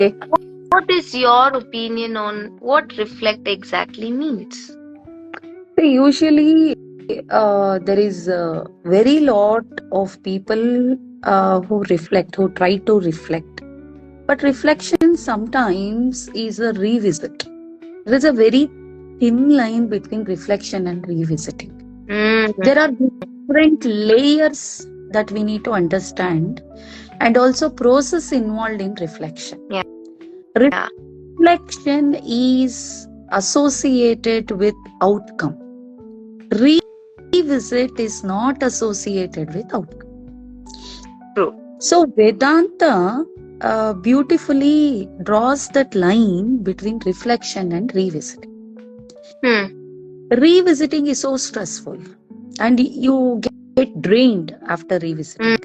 What is your opinion on what reflect exactly means? See, usually, there is a very lot of people who reflect, who try to reflect. But reflection sometimes is a revisit. There is a very thin line between reflection and revisiting. Mm, There are different layers that we need to understand, and also process involved in reflection. yeah. Reflection is associated with outcome. Revisit is not associated with outcome. True. So Vedanta beautifully draws that line between reflection and revisiting. Hmm. Revisiting is so stressful, and you get drained after revisiting.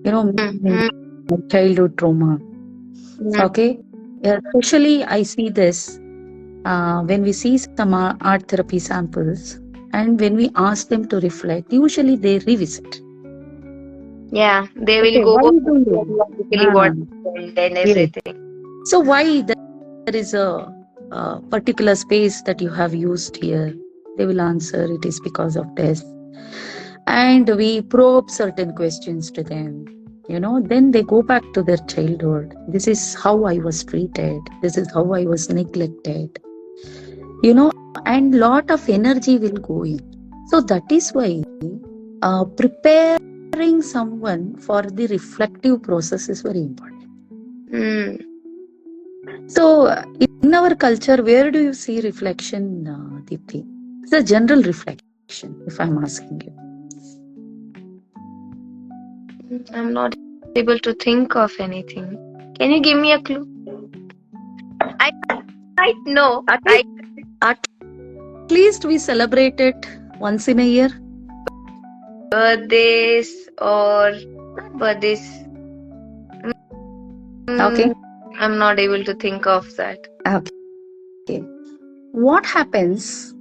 Mm, My childhood trauma. mm, Okay, especially I see this when we see some art therapy samples, and when we ask them to reflect, usually they revisit. yeah, they will Okay, go why do you? chronologically what happened and Yes. everything. So why there is a particular space that you have used here? They will answer it is because of this, and we probe certain questions to them. Then they go back to their childhood. This is how I was treated. This is how I was neglected. And lot of energy will go in. So that is why preparing someone for the reflective process is very important. Mm. So, in our culture, where do you see reflection, Deepthi? It's a general reflection, if I'm asking you. I'm not able to think of anything. Can you give me a clue? I might know. At least, at least we celebrate it once in a year. Birthdays or not birthdays. Okay. Mm, I'm not able to think of that. Okay. What happens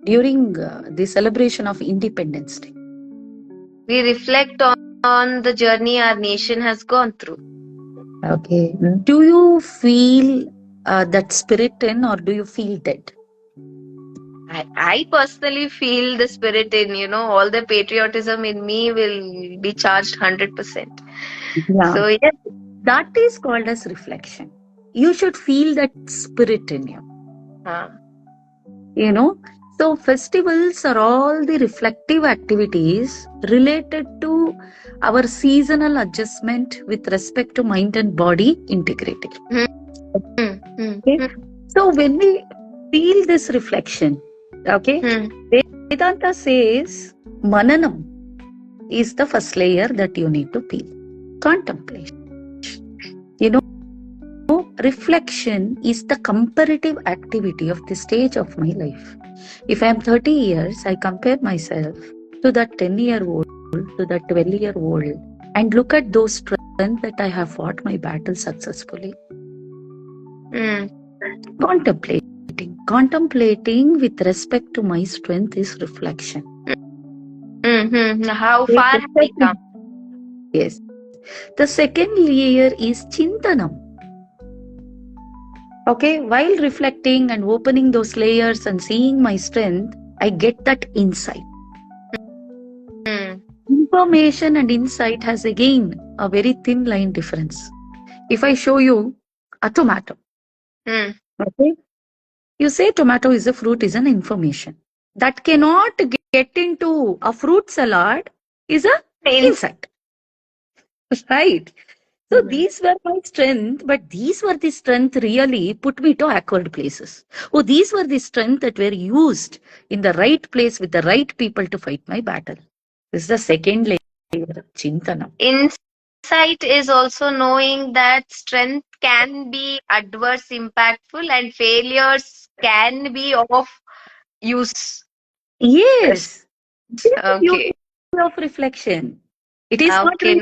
during the celebration of Independence Day? We reflect on the journey our nation has gone through. Okay. Do you feel that spirit in, or do you feel dead? I personally feel the spirit in, all the patriotism in me will be charged 100%. Yeah. So, yes. That is called as reflection. You should feel that spirit in you. Uh, You know, so festivals are all the reflective activities related to our seasonal adjustment with respect to mind and body integrity. hmm, hmm, hmm, Okay. hmm, So when we feel this reflection, okay, hmm. Vedanta says mananam is the first layer that you need to feel. Contemplation. Reflection is the comparative activity of the stage of my life. If I am 30 years, I compare myself to that 10-year-old, to that 12-year-old, and look at those strengths that I have fought my battle successfully. Mm. Contemplating with respect to my strength is reflection. Mm-hmm. How Okay, far the have we come? second, yes. The second layer is chintanam. Okay, while reflecting and opening those layers and seeing my strength, I get that insight. Mm. Information and insight has again a very thin line difference. If I show you a tomato, Mm. okay, you say tomato is a fruit, is an information. That cannot get into a fruit salad is a insight, right? So Mm. these were my strength, but these were the strength really put me to awkward places. Oh, these were the strength that were used in the right place with the right people to fight my battle. This is the second layer, Chintanam. Insight is also knowing that strength can be adverse, impactful, and failures can be of use. Yes, this is the Okay. beauty of reflection. It is not Okay.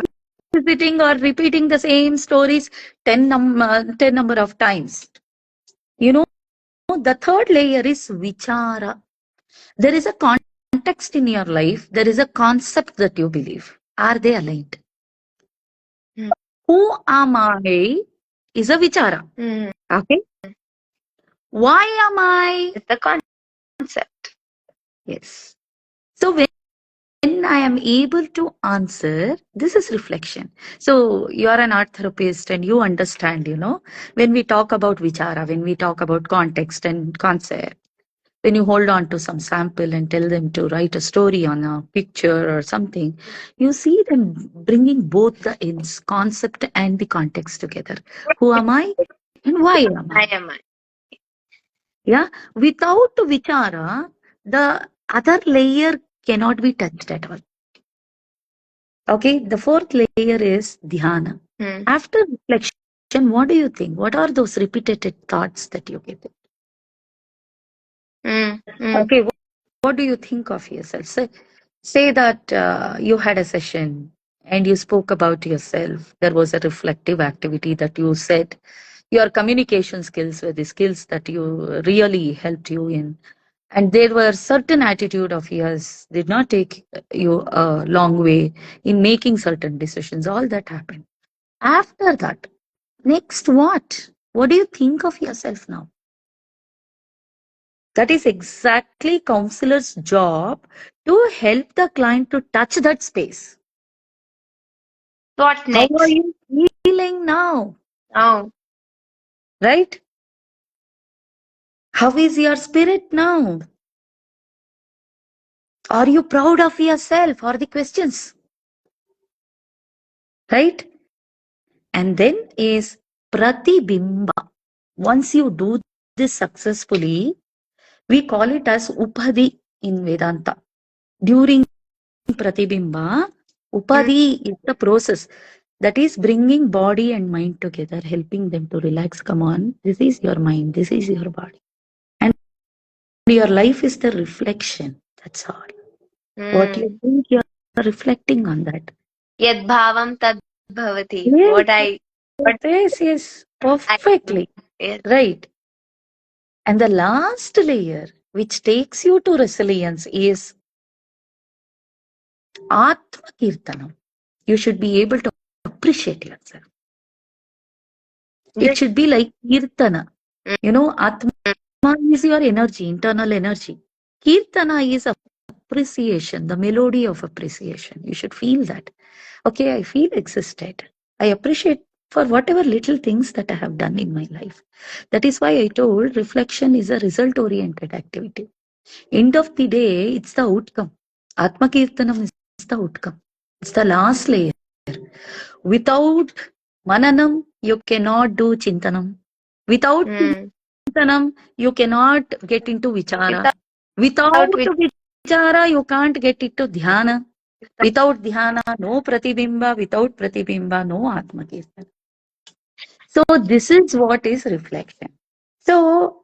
revisiting or repeating the same stories 10 number of times. You know, the third layer is vichara. There is a context in your life, there is a concept that you believe. Are they aligned? Mm. Who am I is a vichara. Mm. Okay. Why am I? It's the concept. Yes. So when I am able to answer, this is reflection. So you are an art therapist and you understand, when we talk about vichara, when we talk about context and concept, when you hold on to some sample and tell them to write a story on a picture or something, you see them bringing both the ends, concept and the context together. Who am I and why am I I? am I. Yeah. Without vichara, the other layer cannot be touched at all. Okay. The fourth layer is dhyana. Mm. After reflection, what do you think? What are those repeated thoughts that you get? Mm. Mm. Okay. What do you think of yourself? Say that you had a session and you spoke about yourself. There was a reflective activity that you said. Your communication skills were the skills that you really helped you in. And there were certain attitude of yours did not take you a long way in making certain decisions. All that happened. After that, next what? What do you think of yourself now? That is exactly counselor's job to help the client to touch that space. What How are next? you feeling now? Oh, Right? How is your spirit now? Are you proud of yourself? Are the questions. Right? And then is pratibimba. Once you do this successfully, we call it as upadi in Vedanta. During pratibimba, mm, upadi is the process that is bringing body and mind together, helping them to relax. Come on, this is your mind, this is your body. And your life is the reflection. That's all. What you mm. think, you're reflecting on that. Yad bhavam tad bhavati. Yes, What yes, yes, I perfectly. yes. Right. And the last layer, which takes you to resilience, is Atma Kirtanam. You should be able to appreciate yourself. It This, should be like Kirtana. mm, Atma is your energy, internal energy. Kirtana is appreciation, the melody of appreciation. You should feel that. Okay, I feel existed. I appreciate for whatever little things that I have done in my life. That is why I told reflection is a result oriented activity. End of the day, it's the outcome. Atma Kirtanam is the outcome. It's the last layer. Without Mananam, you cannot do Chintanam. Without mm. Chintanam, you cannot get into Vichara. Without Without which Vichara, you can't get into Dhyana. Without Dhyana, no Pratibimba. Without Pratibimba, no Atma Kirtana. So this is what is reflection. So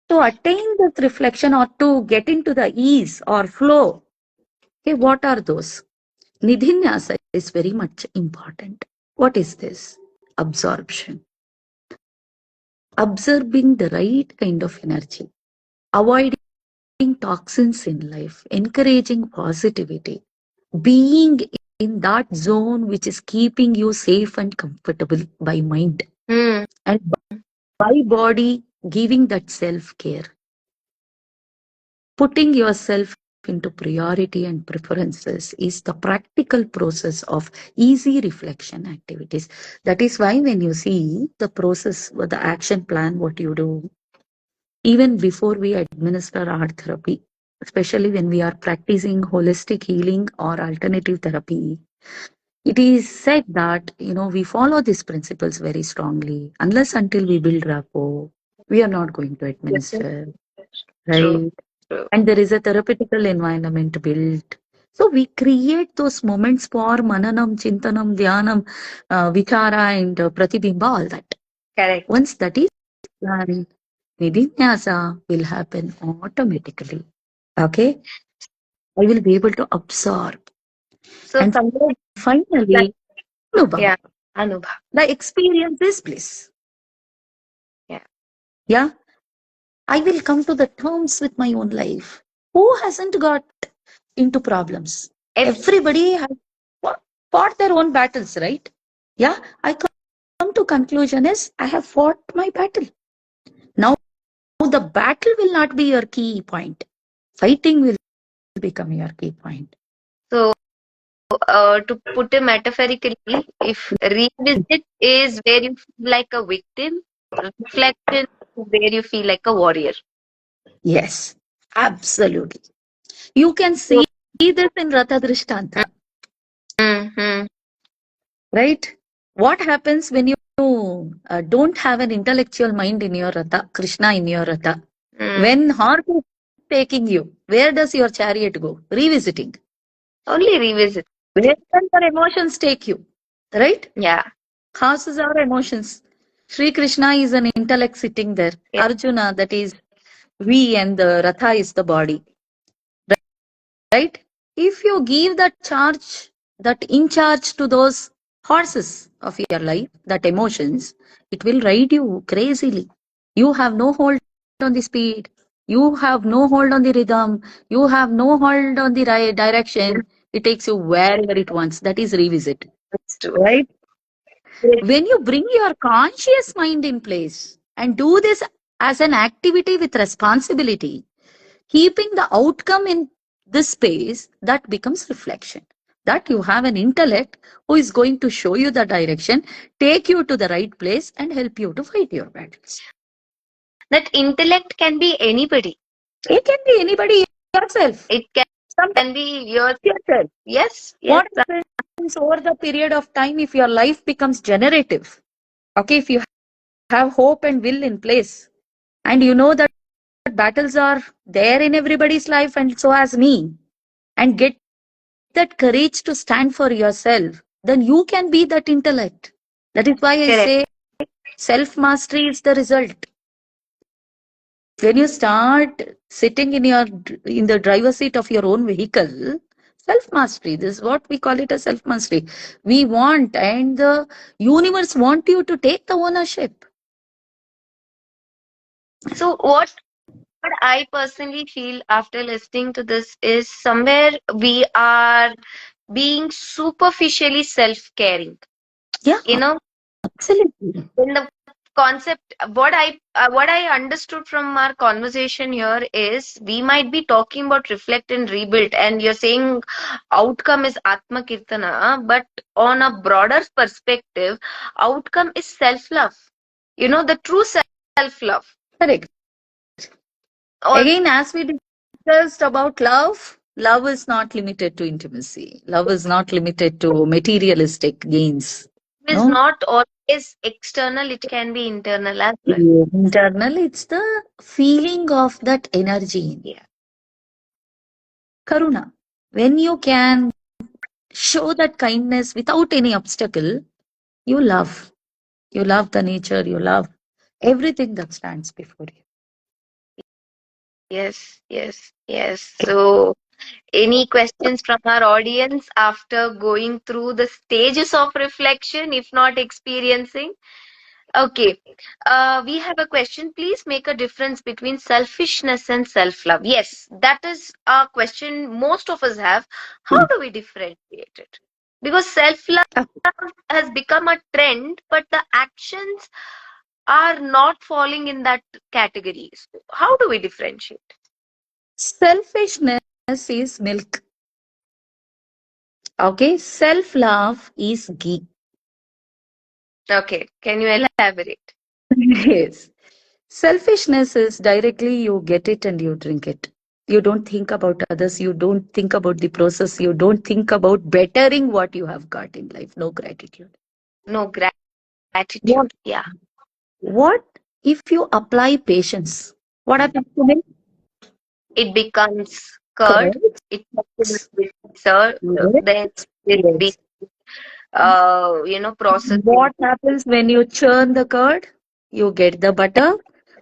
to attain this reflection or to get into the ease or flow, okay, what are those? Nidhinyasa is very much important. What is this? Absorption. Absorbing the right kind of energy. Avoiding toxins in life. Encouraging positivity. Being in that zone which is keeping you safe and comfortable by mind. mm, And by body, giving that self care. Putting yourself into priority and preferences is the practical process of easy reflection activities. That is why when you see the process, the action plan, what you do, even before we administer art therapy, especially when we are practicing holistic healing or alternative therapy, it is said that, we follow these principles very strongly. Unless until we build rapport, we are not going to administer, true, right? true. And there is a therapeutical environment built. So we create those moments for mananam, chintanam, dhyanam, vichara, and pratibimba, all that. Correct. Once that is done, nidhinyasa will happen automatically. Okay? I will be able to absorb. So And somewhere like finally, yeah, anubhava. Anubha. The experience is bliss. Yeah. Yeah? I will come to the terms with my own life. Who hasn't got into problems? If Everybody has fought their own battles, right? Yeah, I come to to conclusion is I have fought my battle. Now the battle will not be your key point. Fighting will become your key point. So, to put it metaphorically, if revisit is where you feel like a victim, reflection is where you feel like a warrior. Yes, absolutely. You can So, see this in Ratha Drishtanta, mm-hmm, right? What happens when you don't have an intellectual mind in your Ratha, Krishna in your Ratha? mm, When horse is taking you, where does your chariot go? Revisiting. only revisit. Where does your emotions take you? Right? Yeah, Horses are emotions. Sri Krishna is an intellect sitting there. yeah. Arjuna, that is we, and the Ratha is the body. Right? If you give that charge, that in charge to those horses of your life, that emotions, it will ride you crazily. You have no hold on the speed. You have no hold on the rhythm. You have no hold on the right direction. It takes you wherever it wants. That is revisit. That's true. Right? Great. When you bring your conscious mind in place and do this as an activity with responsibility, keeping the outcome in this space, that becomes reflection. That you have an intellect who is going to show you the direction, take you to the right place, and help you to fight your battles. That intellect can be anybody. It can be anybody, yourself. It Sometimes can be your, yourself. yes, yes, What happens over the period of time if your life becomes generative? Okay, if you have hope and will in place, and you know that battles are there in everybody's life, and so has me, and get that courage to stand for yourself, then you can be that intellect. That is why I say correct. self mastery is the result. When you start sitting in the driver's seat of your own vehicle, self mastery, this is what we call it as self mastery. We want, and the universe want you to take the ownership. So, what I personally feel after listening to this is somewhere we are being superficially self-caring. Yeah, You know, absolutely. in the concept, what I understood from our conversation here is we might be talking about reflect and rebuild, and you're saying outcome is Atma Kirtana, but on a broader perspective, outcome is self-love. The true self-love. Correct. Or Again, as we discussed about love, love is not limited to intimacy. Love is not limited to materialistic gains. is No, not always external, it can be internal as well. yeah. Internal, it's the feeling of that energy. Yeah. Karuna. When you can show that kindness without any obstacle, you love. You love the nature, you love everything that stands before you. Yes, yes, yes. So, any questions from our audience after going through the stages of reflection, if not experiencing? Okay. We have a question. Please make a difference between selfishness and self-love. Yes, that is a question most of us have. How do we differentiate it? Because self-love Ah, has become a trend, but the actions are not falling in that category. So how do we differentiate? selfishness is milk. Okay, self love is ghee. Okay, can you elaborate? Yes. Selfishness is directly you get it and you drink it. You don't think about others. You don't think about the process. You don't think about bettering what you have got in life. No gratitude. No What? gratitude. Yeah, What if you apply patience? What happens to me? it becomes curd. Correct. It becomes sir. Then Yes. it be Yes. processing. What happens when you churn the curd? You get the butter.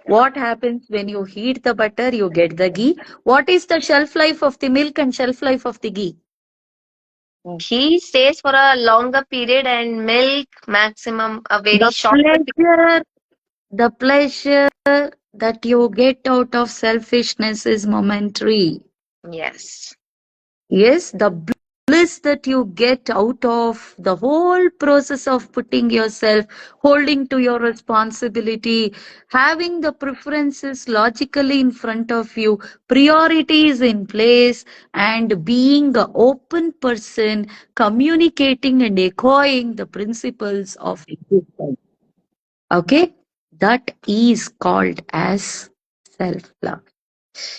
What happens when you heat the butter? You get the ghee. What is the shelf life of the milk and shelf life of the ghee? Ghee stays for a longer period and milk maximum a very The short period. pleasure, the pleasure that you get out of selfishness is momentary. Yes. Yes, the bliss that you get out of the whole process of putting yourself, holding to your responsibility, having the preferences logically in front of you, priorities in place, and being an open person, communicating and echoing the principles of existence. Okay? That is called as self love.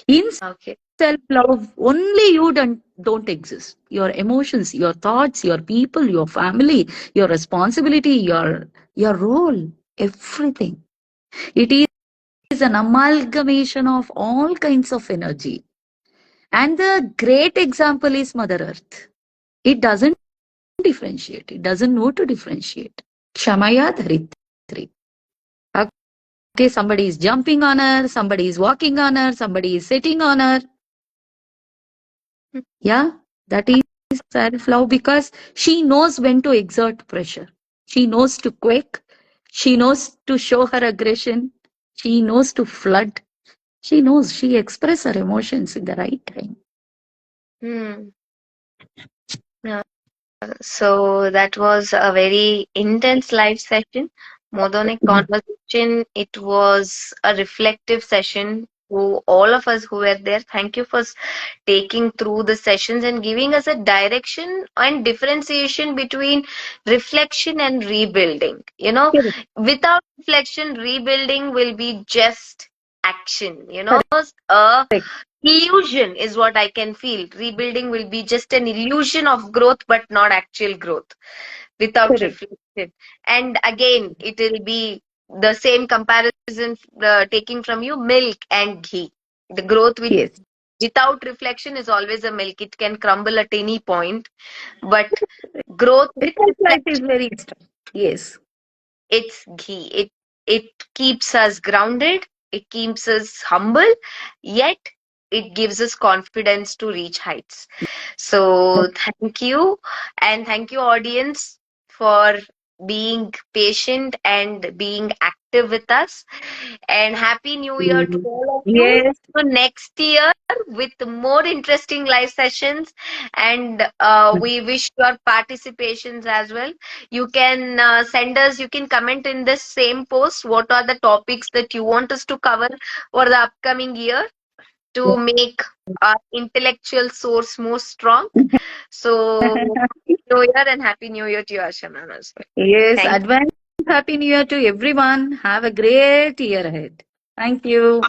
In Okay. self love, only you don't exist. Your emotions, your thoughts, your people, your family, your responsibility, your role, everything. It is an amalgamation of all kinds of energy. And the great example is Mother Earth. It doesn't differentiate, it doesn't know to differentiate. Kshamaya Dharitri. Okay, somebody is jumping on her, somebody is walking on her, somebody is sitting on her. Yeah, that is self love because she knows when to exert pressure. She knows to quake. She knows to show her aggression. She knows to flood. She knows she express her emotions in the right time. Hmm. So that was a very intense live session. More than a conversation, it was a reflective session. To all of us who were there, thank you for taking through the sessions and giving us a direction and differentiation between reflection and rebuilding. Correct. Without reflection, rebuilding will be just action. A illusion is what I can feel. Rebuilding will be just an illusion of growth, but not actual growth without Correct. reflection. And again, it will be the same comparison taking from you milk and ghee. The growth Yes. without reflection is always a milk. It can crumble at any point, but growth with Because life is reflection, very strong. Yes. it's ghee. It keeps us grounded, it keeps us humble, yet it gives us confidence to reach heights. So thank you, and thank you audience for being patient and being active with us. And happy new year to all of you. Yes. So next year with more interesting live sessions, and we wish your participations as well. You can send us, you can comment in this same post what are the topics that you want us to cover for the upcoming year to make our intellectual source more strong. So, New Year and Happy New Year to you, Ashana, as well. Yes. Thank Advance Happy New Year to everyone. Have a great year ahead. Thank you.